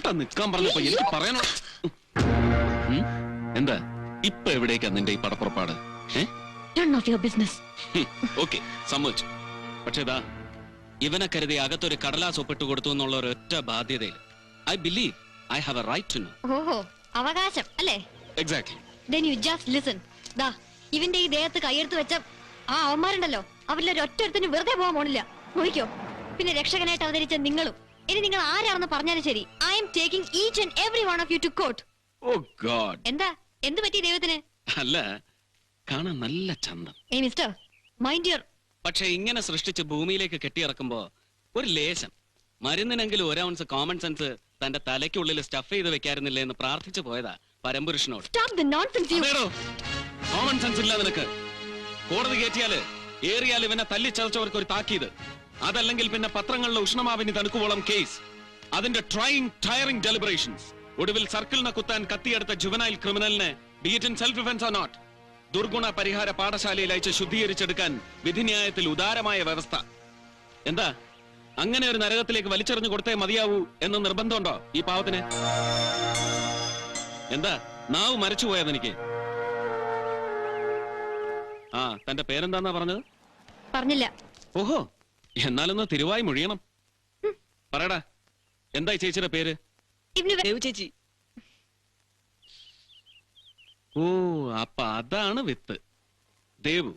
ഇവിടെ നിൽക്കാൻ പറഞ്ഞപ്പോ എനിക്ക് പറയാനോ. എന്താ ഇപ്പൊ എവിടേക്കാ നിന്റെ ഈ പടപ്പുറപ്പാട്? ഓക്കെ, സമ്മതിച്ചു. പക്ഷേ ഇതാ ഇവനെ കരുതി അകത്തൊരു കടലാസ് ഒപ്പിട്ട് കൊടുത്തു എന്നുള്ള ഒരൊറ്റ ബാധ്യതയിൽ I believe I have a right to know. ഓഹോ, അവകാശം അല്ലേ? Exactly. Then you just listen. ദാ ഇവന്റെ ഈ ദേഹത്ത് കൈയെടുത്ത് വെച്ച ആ അവന്മാരുണ്ടല്ലോ, അവരിലൊരു ഒറ്റൊരുത്തിന് വെറുതെ പോകാൻ പോണില്ല. നോക്കിക്കോ. പിന്നെ രക്ഷകനായിട്ട് അവതരിച്ച നിങ്ങളും. ഇനി നിങ്ങൾ ആരാണെന്ന് പറഞ്ഞാലും ശരി, I am taking each and every one of you to court. Oh God. എന്താ, എന്ത് പറ്റി ദൈവത്തിന്? അല്ല, കാണാൻ നല്ല ചന്തം. ഏയ് മിസ്റ്റർ, മൈൻഡ് യുവർ. പക്ഷെ ഇങ്ങനെ സൃഷ്ടിച്ച് ഭൂമിയിലേക്ക് കെട്ടിയിറക്കുമ്പോ ഒരു ലേശം മരുന്നിനെങ്കിലും ഒരു ഔൺസ് കോമൺ സെൻസ് തന്റെ തലയ്ക്കുള്ളിൽ സ്റ്റഫ് ചെയ്ത് വെക്കാറുന്നില്ലേ എന്ന് പ്രാർത്ഥിച്ചു പോയതാ പരമ്പുരുഷനോട്. കോമൺ സെൻസ് ഇല്ല നിനക്ക്. കോടതി കയറ്റിയാല് ഏറിയാൽ ഇവനെ തല്ലിച്ചതച്ചവർക്ക് ഒരു താക്കീത്, അതല്ലെങ്കിൽ പിന്നെ പത്രങ്ങളിലെ ഉഷ്ണമാവിനി തണുക്കുവോളം കേസ്, അതിന്റെ ട്രൈയിങ് ടയറിംഗ് ഡെലിബറേഷൻസ്, ഒടുവിൽ സർക്കിളിനെ കുത്താൻ കത്തിയെടുത്ത ജുവനൈൽ ക്രിമിനലിനെ be it in self defence or not ദുർഗുണ പരിഹാര പാഠശാലയിൽ അയച്ച് ശുദ്ധീകരിച്ചെടുക്കാൻ വിധിന്യായത്തിൽ ഉദാരമായ വ്യവസ്ഥ. എന്താ അങ്ങനെ ഒരു നരകത്തിലേക്ക് വലിച്ചെറിഞ്ഞു കൊടുത്തേ മതിയാവൂ എന്ന് നിർബന്ധമുണ്ടോ ഈ പാവത്തിന്? എന്താ നാവ് മരച്ചുപോയത് എനിക്ക്? ആ, തന്റെ പേരെന്താന്നാ പറഞ്ഞത്? പറഞ്ഞില്ല. ഓഹോ, എന്നാലൊന്ന് തിരുവായി മൊഴിയണം. പറയടാ, എന്തായി ചേച്ചിയുടെ പേര്? ചേച്ചി. ഓ, അപ്പൊ അതാണ് വിത്ത്. ദേവു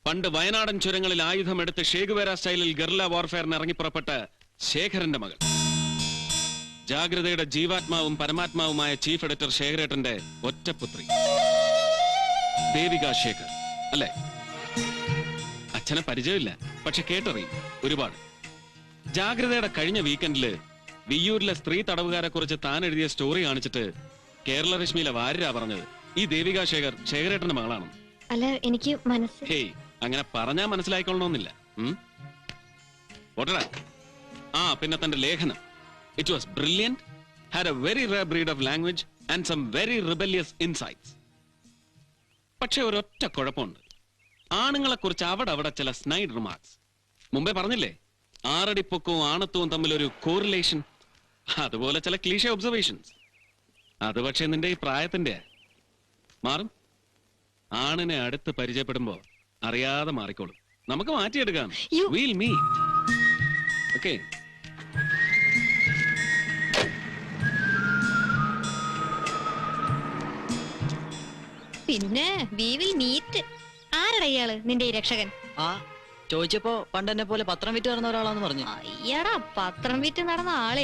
പണ്ട് വയനാടൻ ചുരങ്ങളിൽ ആയുധമെടുത്ത് ഷേഗുവേര സ്റ്റൈലിൽ ഗറില്ല വാർഫെയറിന് ഇറങ്ങിപ്പുറപ്പെട്ട ശേഖരന്റെ മകൾ. ജാഗ്രതയുടെ ജീവാത്മാവും പരമാത്മാവുമായ ചീഫ് എഡിറ്റർ ശേഖരേട്ടന്റെ ഒറ്റപുത്രി ദേവിക ശേഖർ അല്ലേ? അച്ഛനെ പരിചയമില്ല, പക്ഷെ കേട്ടറിയും ഒരുപാട്. ജാഗ്രതയുടെ കഴിഞ്ഞ വീക്കെൻഡില് വിയ്യൂരിലെ സ്ത്രീ തടവുകാരെ കുറിച്ച് താൻ എഴുതിയ സ്റ്റോറി കാണിച്ചിട്ട് കേരള രശ്മിയിലെ വാര്യരാ പറഞ്ഞത് ഈ ദേവിക ശേഖർ ശേഖരേട്ടന്റെ മകളാണ്. അല്ല, എനിക്ക് ഹേയ്, അങ്ങനെ പറഞ്ഞാ മനസ്സിലായിക്കൊള്ളണമെന്നില്ല. ഓട്ടടാ. ആ, പിന്നെ തന്റെ ലേഖനം, it was brilliant, had a very rare breed of language and some very rebellious insights. പക്ഷെ ഒരൊറ്റ കുഴപ്പമുണ്ട്. ആണുങ്ങളെ കുറിച്ച് അവിടെ ചില സ്നൈഡ് റിമാർക്സ്. മുമ്പേ പറഞ്ഞില്ലേ, 6 അടി പൊക്കവും ആണത്വവും തമ്മിലൊരു കോറിലേഷൻ. അതുപോലെ ചില ക്ലീഷേ ഒബ്സർവേഷൻസ്. അത് പക്ഷെ നിന്റെ ഈ പ്രായത്തിന്റെ മാറും. ആണിനെ അടുത്ത് പരിചയപ്പെടുമ്പോ അറിയാതെ മാറിക്കോളും. നമുക്ക് മാറ്റിയെടുക്കാം. We'll meet. ഓക്കേ. പിന്നെ we will meet. ആരടാ ഇയാള്, നിന്റെ ഈ രക്ഷകൻ? ആ, ചോദിച്ചപ്പോ പണ്ടെന്നെ പോലെ പത്രം വിറ്റ് നടന്ന ഒരാളാന്ന് പറഞ്ഞു. അയ്യടാ, പത്രം വിറ്റ് നടന്ന ആളെ